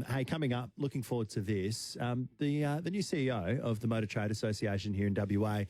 Hey, coming up, looking forward to this. The new CEO of the Motor Trade Association here in WA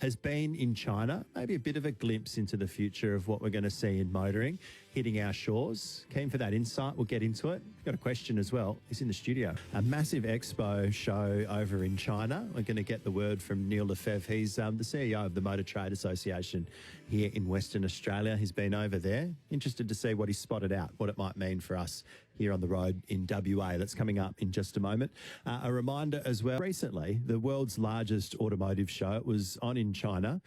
has been in China, maybe a bit of a glimpse into the future of what we're going to see in motoring hitting our shores. Keen for that insight. We'll get into it. Got a question as well. He's in the studio. A massive expo show over in China. We're going to get the word from Neil Febvre. He's the CEO of the Motor Trade Association here in Western Australia. He's been over there. Interested to see what he spotted out, what it might mean for us here on the road in WA. That's coming up in just a moment. A reminder as well, recently, the world's largest automotive show, it was on in China.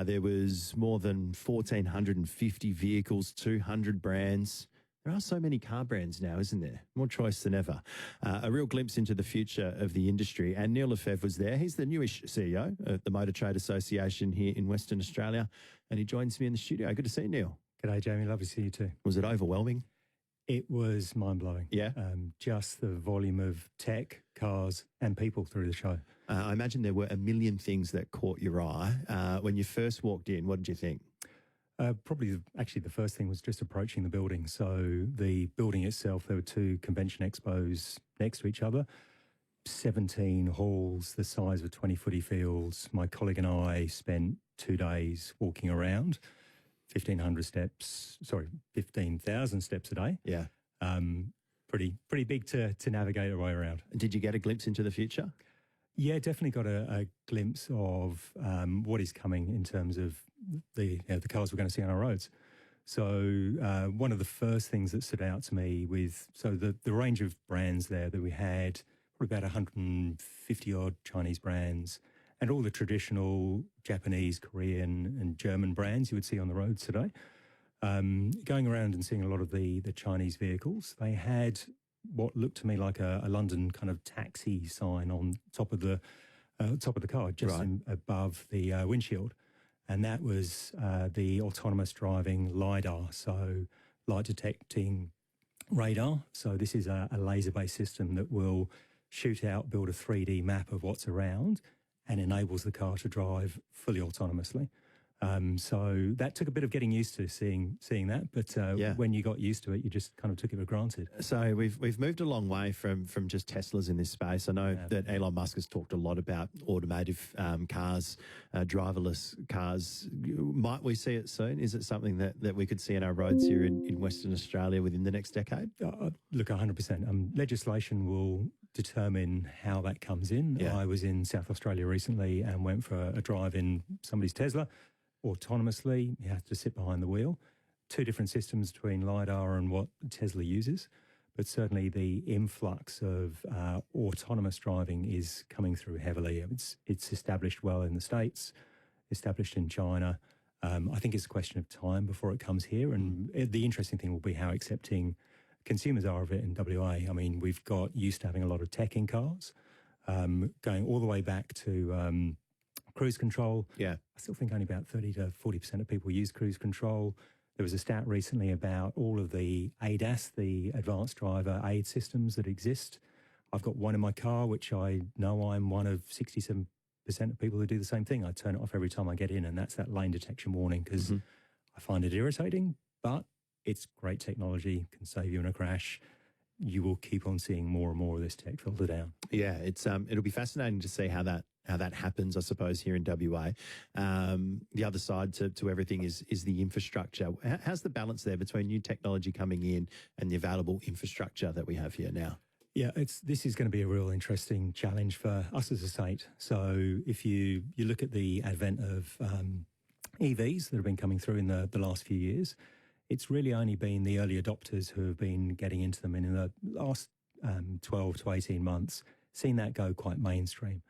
There was more than 1,450 vehicles, 200 brands. There are so many car brands now, isn't there? More choice than ever. A real glimpse into the future of the industry. And Neil Febvre was there. He's the newish CEO of the Motor Trade Association here in Western Australia. And he joins me in the studio. Good to see you, Neil. G'day, Jamie. Lovely to see you too. Was it overwhelming? It was mind-blowing. Yeah. Just the volume of tech, cars and people through the show. I imagine there were a million things that caught your eye. When you first walked in, what did you think? Actually, the first thing was just approaching the building. So the building itself, there were two convention expos next to each other, 17 halls, the size of 20 footy fields. My colleague and I spent 2 days walking around. 15,000 steps a day. Yeah. Pretty big to navigate our way around. Did you get a glimpse into the future? Yeah, definitely got a glimpse of what is coming in terms of the cars we're going to see on our roads. So one of the first things that stood out to me the range of brands there that we had, probably about 150 odd Chinese brands, and all the traditional Japanese, Korean and German brands you would see on the roads today. Going around and seeing a lot of the Chinese vehicles, they had what looked to me like a London kind of taxi sign on top of the car, just right above the windshield. And that was the autonomous driving LiDAR, so light detecting radar. So this is a laser-based system that will build a 3D map of what's around and enables the car to drive fully autonomously. So that took a bit of getting used to seeing that, but when you got used to it, you just kind of took it for granted. So we've moved a long way from just Teslas in this space. I know that Elon Musk has talked a lot about automotive cars, driverless cars. Might we see it soon? Is it something that we could see in our roads here in Western Australia within the next decade? Look, 100%. Legislation will determine how that comes in. Yeah. I was in South Australia recently and went for a drive in somebody's Tesla. Autonomously, you have to sit behind the wheel. Two different systems between LiDAR and what Tesla uses, but certainly the influx of autonomous driving is coming through heavily. It's established well in the States, established in China. I think it's a question of time before it comes here, and the interesting thing will be how accepting consumers are of it in WA. I mean, we've got used to having a lot of tech in cars, going all the way back to cruise control. Yeah. I still think only about 30 to 40% of people use cruise control. There was a stat recently about all of the ADAS, the advanced driver aid systems that exist. I've got one in my car, which I know I'm one of 67% of people who do the same thing. I turn it off every time I get in, and that's that lane detection warning because I find it irritating, but it's great technology, can save you in a crash. You will keep on seeing more and more of this tech filter down. Yeah, it'll be fascinating to see how that happens, I suppose, here in WA. The other side to everything is the infrastructure. How's the balance there between new technology coming in and the available infrastructure that we have here now? Yeah, this is going to be a real interesting challenge for us as a state. So if you look at the advent of EVs that have been coming through in the last few years, it's really only been the early adopters who have been getting into them, and in the last 12 to 18 months, seen that go quite mainstream.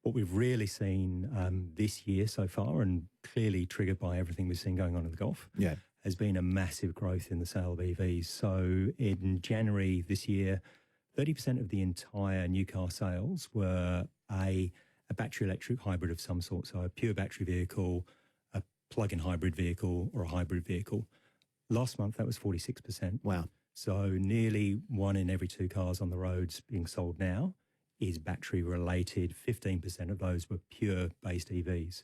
What we've really seen this year so far, and clearly triggered by everything we've seen going on in the Gulf, has been a massive growth in the sale of EVs. So in January this year, 30% of the entire new car sales were a battery electric hybrid of some sort, so a pure battery vehicle, a plug-in hybrid vehicle, or a hybrid vehicle. Last month, that was 46%. Wow. So nearly 1 in every 2 cars on the roads being sold now is battery related. 15% of those were pure based EVs.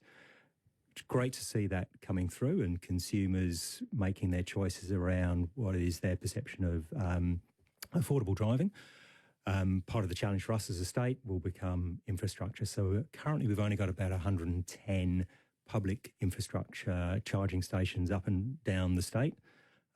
It's great to see that coming through and consumers making their choices around what is their perception of affordable driving. Part of the challenge for us as a state will become infrastructure. So currently we've only got about 110 public infrastructure charging stations up and down the state.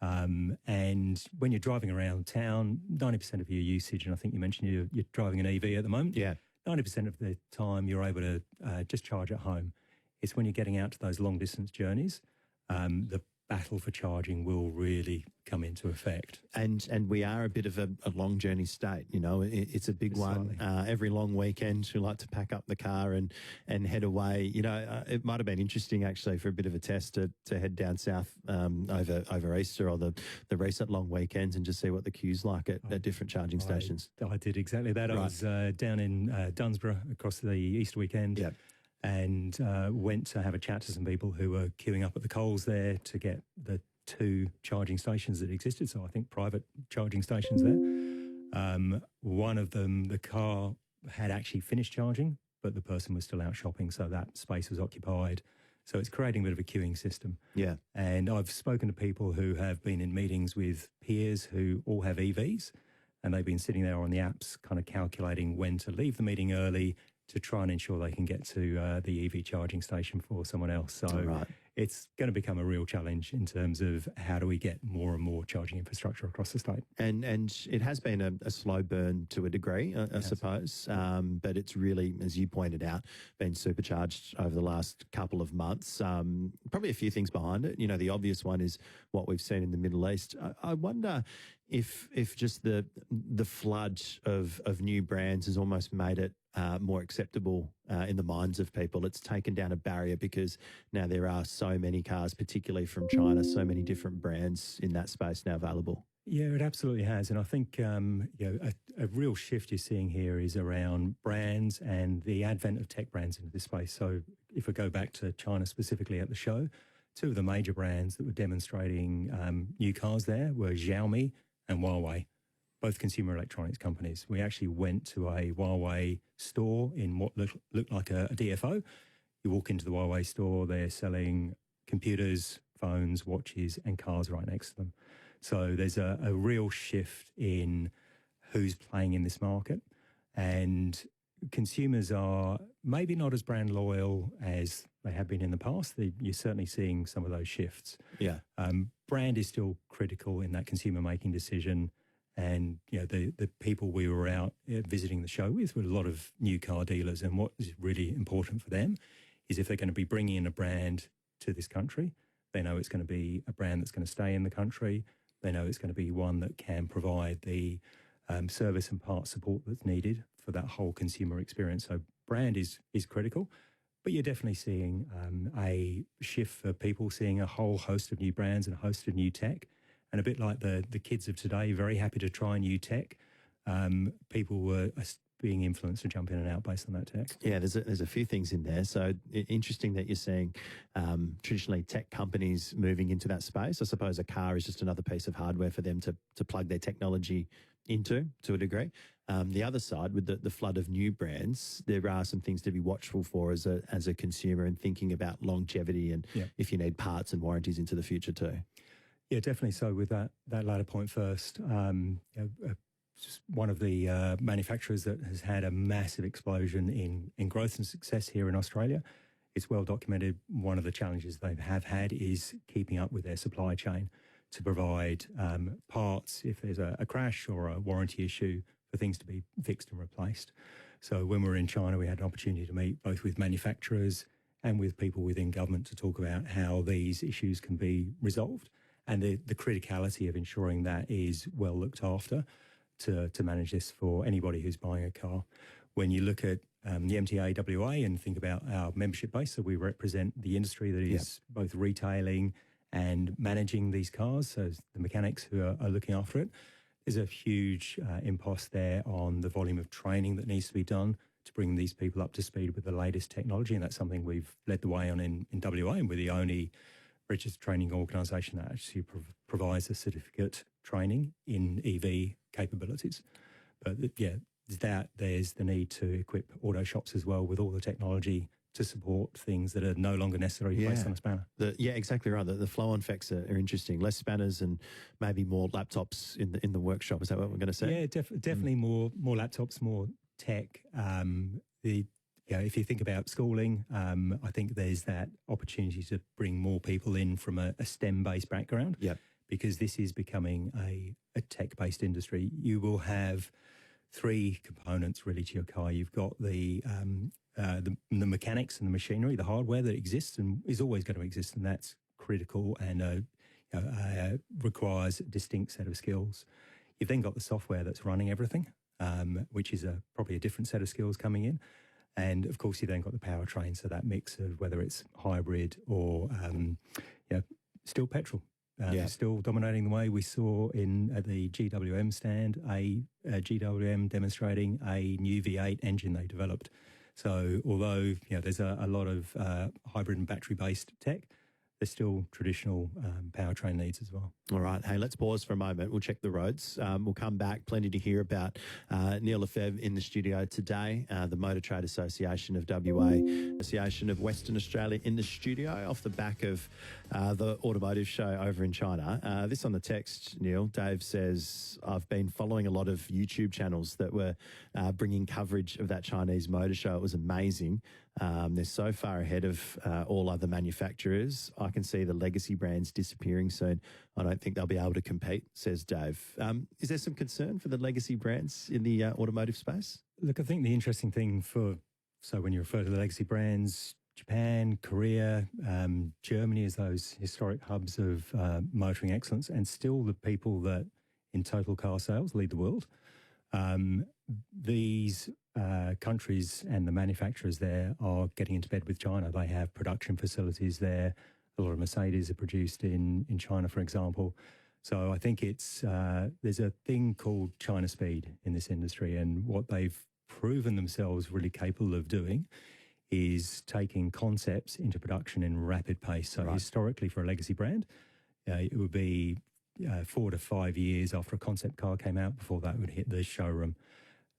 And when you're driving around town, 90% of your usage, and I think you mentioned you're driving an EV at the moment. Yeah. 90% of the time you're able to just charge at home. It's when you're getting out to those long distance journeys, the battle for charging will really come into effect. And we are a bit of a long journey state, you know, it's a big one. Every long weekend we like to pack up the car and head away. You know, it might have been interesting actually for a bit of a test to head down south over Easter or the recent long weekends and just see what the queue's like at different charging stations. I did exactly that. Right. I was down in Dunsborough across the Easter weekend. Yep. And went to have a chat to some people who were queuing up at the Coles there to get the 2 charging stations that existed. So I think private charging stations there. One of them, the car had actually finished charging, but the person was still out shopping, so that space was occupied. So it's creating a bit of a queuing system. Yeah. And I've spoken to people who have been in meetings with peers who all have EVs, and they've been sitting there on the apps kind of calculating when to leave the meeting early to try and ensure they can get to the EV charging station for someone else. So it's going to become a real challenge in terms of how do we get more and more charging infrastructure across the state. And it has been a slow burn to a degree, I suppose, but it's really, as you pointed out, been supercharged over the last couple of months. Probably a few things behind it. You know, the obvious one is what we've seen in the Middle East. I wonder if just the flood of new brands has almost made it more acceptable in the minds of people. It's taken down a barrier because now there are so many cars, particularly from China, so many different brands in that space now available. Yeah, it absolutely has. And I think you know, a real shift you're seeing here is around brands and the advent of tech brands into this space. So if we go back to China specifically at the show, 2 of the major brands that were demonstrating new cars there were Xiaomi and Huawei, both consumer electronics companies. We actually went to a Huawei store in what looked like a DFO. You walk into the Huawei store, they're selling computers, phones, watches, and cars right next to them. So there's a real shift in who's playing in this market. And consumers are maybe not as brand loyal as they have been in the past. You're certainly seeing some of those shifts. Yeah. Brand is still critical in that consumer making decision. And, you know, the people we were out visiting the show with were a lot of new car dealers. And what is really important for them is if they're going to be bringing in a brand to this country, they know it's going to be a brand that's going to stay in the country. They know it's going to be one that can provide the service and part support that's needed for that whole consumer experience. So brand is critical. But you're definitely seeing a shift for people seeing a whole host of new brands and a host of new tech. And a bit like the kids of today, very happy to try new tech. People were being influenced to jump in and out based on that tech. Yeah, there's a few things in there. So interesting that you're seeing traditionally tech companies moving into that space. I suppose a car is just another piece of hardware for them to plug their technology into to a degree. The other side, with the flood of new brands, there are some things to be watchful for as a consumer and thinking about longevity and if you need parts and warranties into the future too. Yeah, definitely. So with that latter point first, just one of the manufacturers that has had a massive explosion in growth and success here in Australia. It's well documented. One of the challenges they have had is keeping up with their supply chain to provide parts if there's a crash or a warranty issue for things to be fixed and replaced. So when we were in China, we had an opportunity to meet both with manufacturers and with people within government to talk about how these issues can be resolved and the criticality of ensuring that is well looked after to manage this for anybody who's buying a car. When you look at the MTA WA and think about our membership base, so we represent the industry that is both retailing and managing these cars, so the mechanics who are looking after it. There's a huge impost there on the volume of training that needs to be done to bring these people up to speed with the latest technology, and that's something we've led the way on in WA, and we're the only registered training organisation that actually provides a certificate training in EV capabilities. But there's the need to equip auto shops as well with all the technology to support things that are no longer necessary based on a spanner. Yeah, exactly right. The flow-on effects are interesting. Less spanners and maybe more laptops in the workshop. Is that what we're going to say? Yeah, definitely more laptops, more tech. If you think about schooling, I think there's that opportunity to bring more people in from a STEM-based background. Yeah. Because this is becoming a tech-based industry. You will have three components really to your car. You've got the mechanics and the machinery, the hardware that exists and is always going to exist, and that's critical and requires a distinct set of skills. You've then got the software that's running everything, which is probably a different set of skills coming in. And of course, you then got the powertrain, so that mix of whether it's hybrid or still petrol. Still dominating the way. We saw at the GWM stand a GWM demonstrating a new V8 engine they developed. So although there's a lot of hybrid and battery-based tech, there's still traditional powertrain needs as well. All right. Hey, let's pause for a moment. We'll check the roads. We'll come back. Plenty to hear about. Neil Lefebvre in the studio today. The Motor Trade Association of WA, Association of Western Australia in the studio off the back of the automotive show over in China. This on the text, Neil. Dave says, I've been following a lot of YouTube channels that were bringing coverage of that Chinese motor show. It was amazing. They're so far ahead of all other manufacturers. I can see the legacy brands disappearing soon. I don't think they'll be able to compete, says Dave. Is there some concern for the legacy brands in the automotive space? Look, I think the interesting thing so when you refer to the legacy brands, Japan, Korea, Germany is those historic hubs of motoring excellence and still the people that in total car sales lead the world. These countries and the manufacturers there are getting into bed with China. They have production facilities there. A lot of Mercedes are produced in China, for example. So I think there's a thing called China speed in this industry, and what they've proven themselves really capable of doing is taking concepts into production in rapid pace. So historically for a legacy brand, it would be 4 to 5 years after a concept car came out before that would hit the showroom.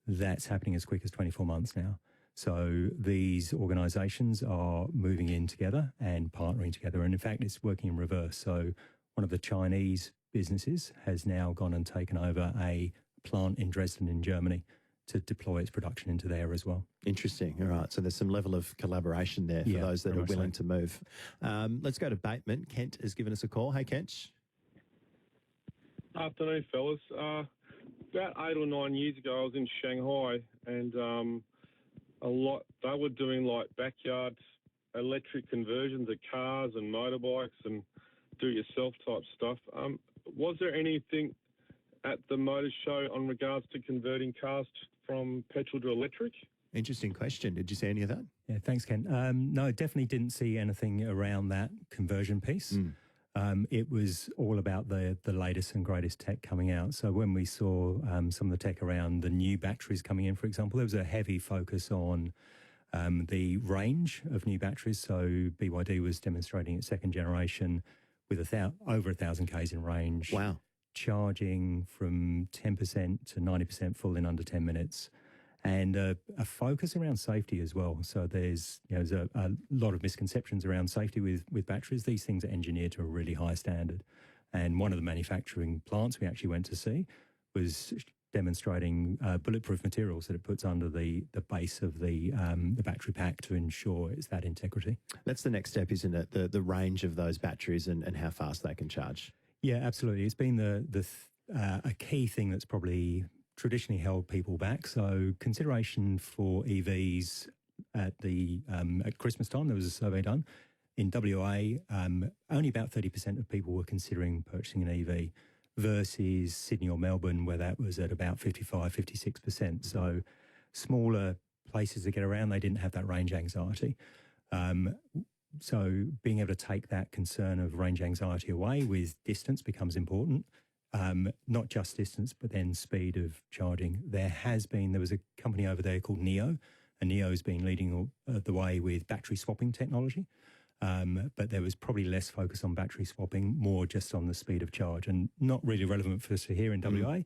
That's happening as quick as 24 months now. So these organisations are moving in together and partnering together. And in fact, it's working in reverse. So one of the Chinese businesses has now gone and taken over a plant in Dresden in Germany to deploy its production into there as well. Interesting. All right. So there's some level of collaboration there for those that are willing to move. Let's go to Bateman. Kent has given us a call. Hey, Kent. Afternoon, fellas. About 8 or 9 years ago, I was in Shanghai, and they were doing like backyard electric conversions of cars and motorbikes and do-it-yourself type stuff. Was there anything at the motor show on regards to converting cars from petrol to electric? Interesting question. Did you see any of that? Yeah, thanks, Ken. No, definitely didn't see anything around that conversion piece. It was all about the latest and greatest tech coming out. So when we saw some of the tech around the new batteries coming in, for example, there was a heavy focus on the range of new batteries. So BYD was demonstrating its second generation with over 1,000 Ks in range. Wow. Charging from 10% to 90% full in under 10 minutes. And a focus around safety as well. So there's a lot of misconceptions around safety with batteries. These things are engineered to a really high standard. And one of the manufacturing plants we actually went to see was demonstrating bulletproof materials that it puts under the base of the battery pack to ensure it's that integrity. That's the next step, isn't it? The range of those batteries and how fast they can charge. Yeah, absolutely. It's been a key thing that's probably traditionally held people back. So consideration for EVs at Christmas time, there was a survey done. In WA, only about 30% of people were considering purchasing an EV versus Sydney or Melbourne, where that was at about 55, 56%. So smaller places to get around, they didn't have that range anxiety. So being able to take that concern of range anxiety away with distance becomes important. Not just distance, but then speed of charging. There was a company over there called NIO, and NIO's been leading the way with battery swapping technology. But there was probably less focus on battery swapping, more just on the speed of charge, and not really relevant for us here in WA.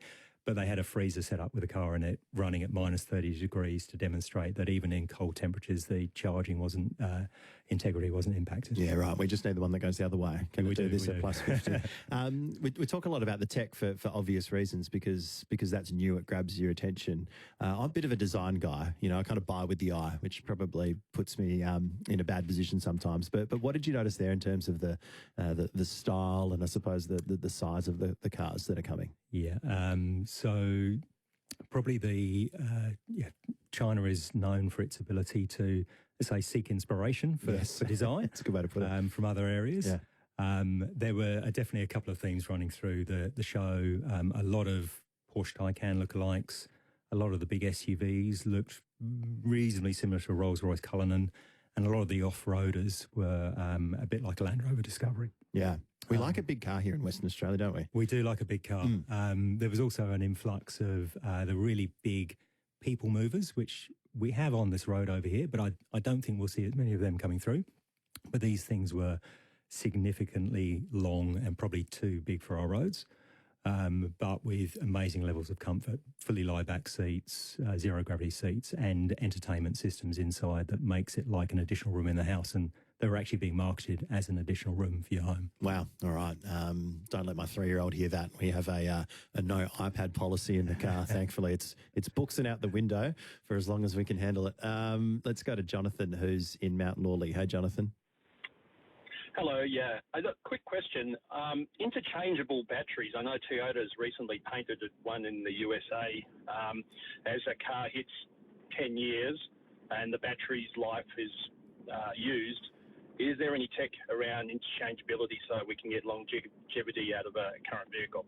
but they had a freezer set up with a car in it running at minus 30 degrees to demonstrate that even in cold temperatures, the charging integrity wasn't impacted. Yeah, right. We just need the one that goes the other way. Can we do this at plus 50? We talk a lot about the tech for obvious reasons because that's new. It grabs your attention. I'm a bit of a design guy. You know, I kind of buy with the eye, which probably puts me in a bad position sometimes. But what did you notice there in terms of the style and I suppose the size of the cars that are coming? Yeah. So probably China is known for its ability to, let's say, seek inspiration for design. That's a good way to put it. From other areas. Yeah. There were definitely a couple of themes running through the show. A lot of Porsche Taycan lookalikes. A lot of the big SUVs looked reasonably similar to a Rolls-Royce Cullinan. And a lot of the off-roaders were a bit like a Land Rover Discovery. Yeah. We like a big car here in Western Australia, don't we? We do like a big car. There was also an influx of the really big people movers, which we have on this road over here, but I don't think we'll see as many of them coming through. But these things were significantly long and probably too big for our roads, but with amazing levels of comfort, fully lie-back seats, zero-gravity seats, and entertainment systems inside that makes it like an additional room in the house. And they were actually being marketed as an additional room for your home. Wow. All right. Don't let my 3-year-old hear that. We have a no iPad policy in the car. Thankfully, it's books and out the window for as long as we can handle it. Let's go to Jonathan, who's in Mount Lawley. Hey, Jonathan. Hello, yeah. I got a quick question. Interchangeable batteries. I know Toyota's recently painted one in the USA. As a car hits 10 years and the battery's life is used, is there any tech around interchangeability so we can get longevity out of a current vehicle?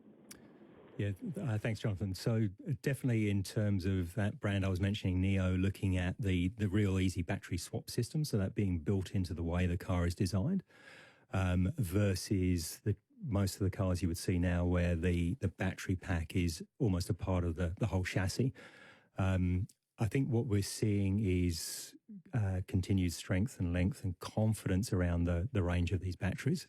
Yeah, thanks, Jonathan. So definitely in terms of that brand I was mentioning, Neo, looking at the real easy battery swap system, so that being built into the way the car is designed, versus most of the cars you would see now where the battery pack is almost a part of the whole chassis. I think what we're seeing is continued strength and length and confidence around the range of these batteries.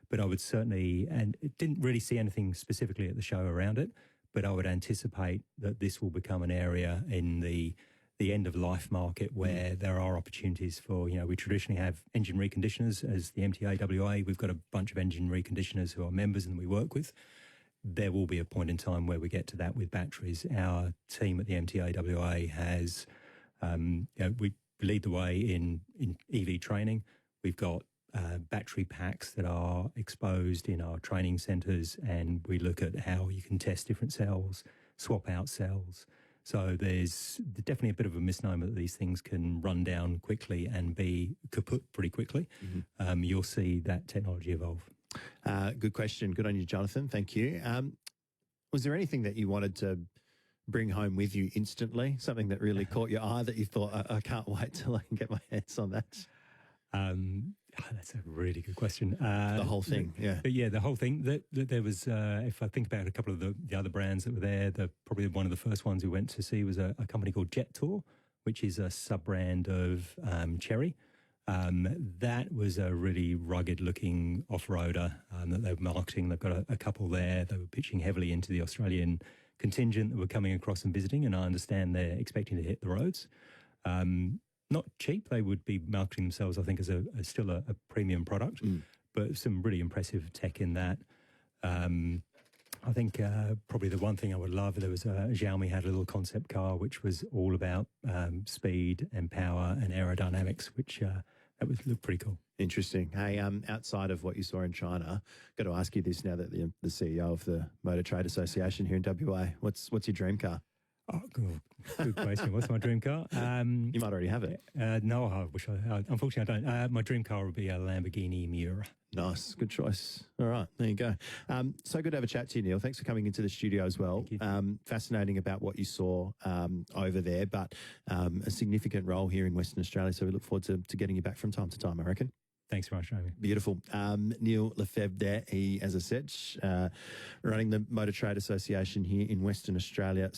But I would certainly, and it didn't really see anything specifically at the show around it, but I would anticipate that this will become an area in the end of life market where there are opportunities for, we traditionally have engine reconditioners as the MTAWA. We've got a bunch of engine reconditioners who are members and we work with. There will be a point in time where we get to that with batteries. Our team at the MTAWA has, we lead the way in EV training. We've got battery packs that are exposed in our training centres, and we look at how you can test different cells, swap out cells. So there's definitely a bit of a misnomer that these things can run down quickly and be kaput pretty quickly. Mm-hmm. You'll see that technology evolve. Good question. Good on you, Jonathan. Thank you. Was there anything that you wanted to bring home with you instantly? Something that really caught your eye that you thought, I can't wait till I can get my hands on that? That's a really good question. The whole thing, yeah. But yeah, the whole thing. That there was, if I think about a couple of the other brands that were there, probably one of the first ones we went to see was a company called Jet Tour, which is a sub-brand of Chery. That was a really rugged-looking off-roader that they were marketing. They've got a couple there. They were pitching heavily into the Australian contingent that were coming across and visiting, and I understand they're expecting to hit the roads. Not cheap. They would be marketing themselves, I think, as still a premium product, but some really impressive tech in that. I think probably the one thing I would love, there was Xiaomi had a little concept car which was all about speed and power and aerodynamics, which looked pretty cool. Interesting. Hey, outside of what you saw in China, got to ask you this now that the CEO of the Motor Trade Association here in WA, what's your dream car? Oh, good question. What's my dream car? You might already have it. No, I wish unfortunately, I don't. My dream car would be a Lamborghini Miura. Nice. Good choice. All right. There you go. So good to have a chat to you, Neil. Thanks for coming into the studio as well. Fascinating about what you saw over there, but a significant role here in Western Australia. So we look forward to getting you back from time to time, I reckon. Thanks very much, Jamie. Beautiful. Neil Febvre, he, as I said, running the Motor Trade Association here in Western Australia.